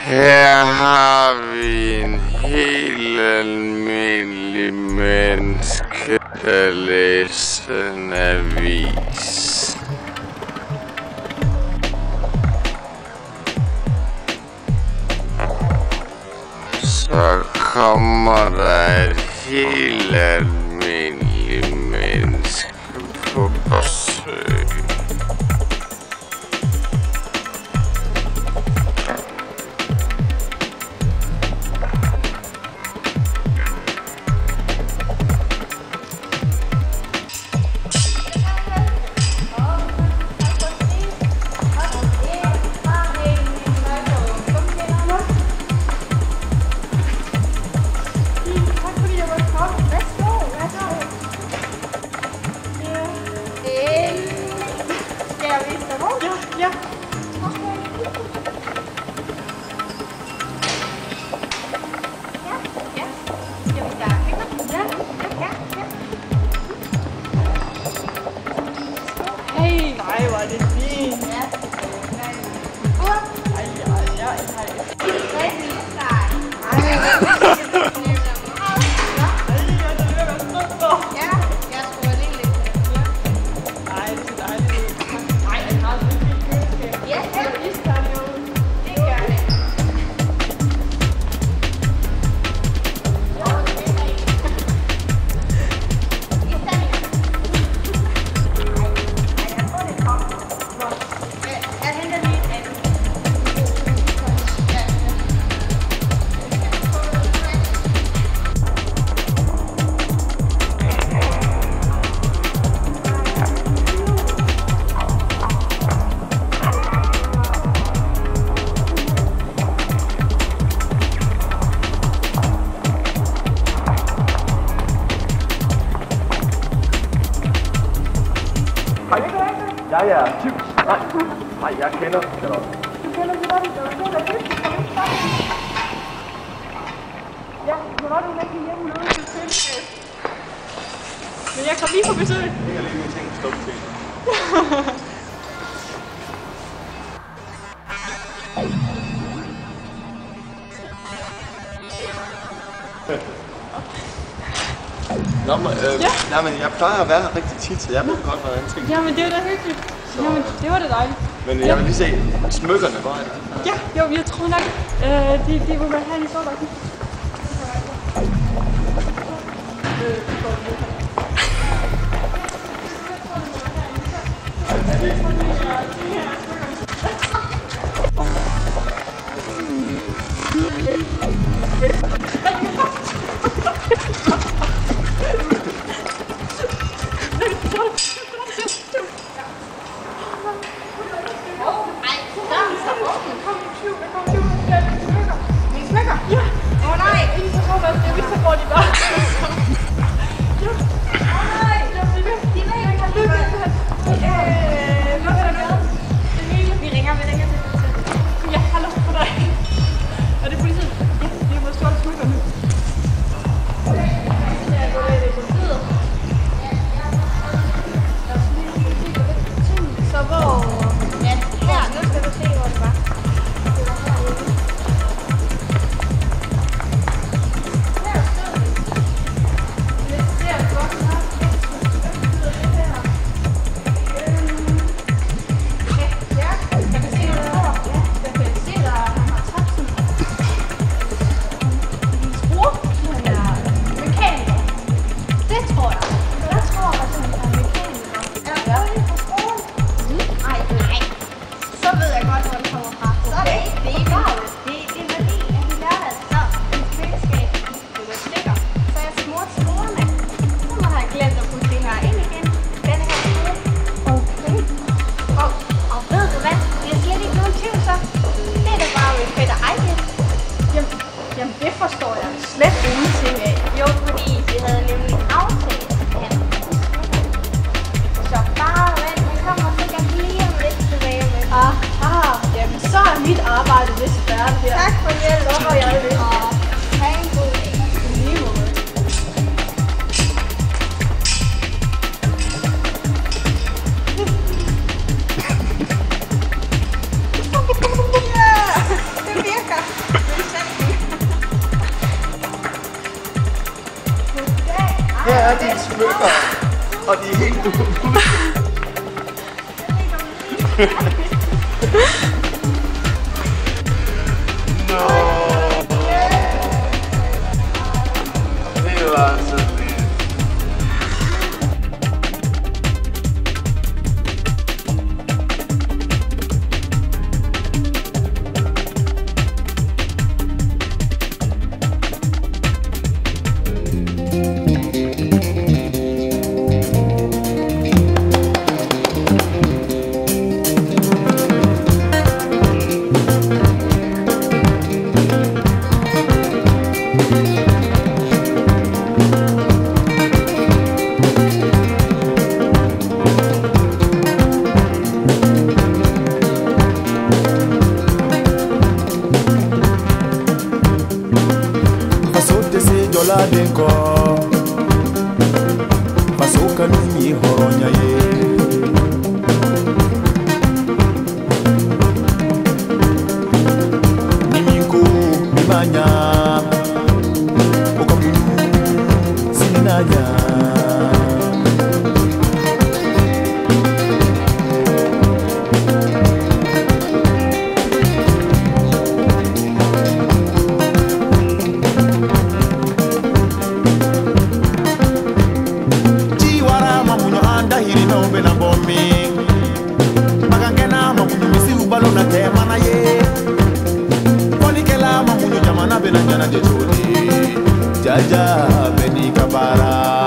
Her har vi en helt almindelig menneske, der læser en avis. Så kommer der et helt almindeligt menneske på besøg. Jeg er Tim. Nej, jeg kender Charlotte. Du kender Charlotte, det var det. Ja, Charlotte er ikke hjemme ude til fødselsdag. Men jeg kom lige på besøg. Jeg kan lige mine ting stå til. Nå, men jeg plejer at være her rigtig tit, så jeg ved godt, hvordan ting. Jamen, det var da hyggeligt. Så, jamen, det var da dejligt. Men jeg vil lige se smykkerne, hvor er det? Ja, jo, jeg tror nok, de må være her i sårbakken. Mit arbejde, det er færdigt her. Tak for hjælp. Så var jeg lidt. Og have en god dag. Lige måde. Yeah! stykker. Og de er helt Nå. Det var så fedt. Jola denko Pasoka nini horonya ye Niminku mimanya Okamunyu sinanya na bombi Magangena mamunyu misi ubalo na temana ye Konikela mamunyu jamana benanjana jechodi Jaja beni kabara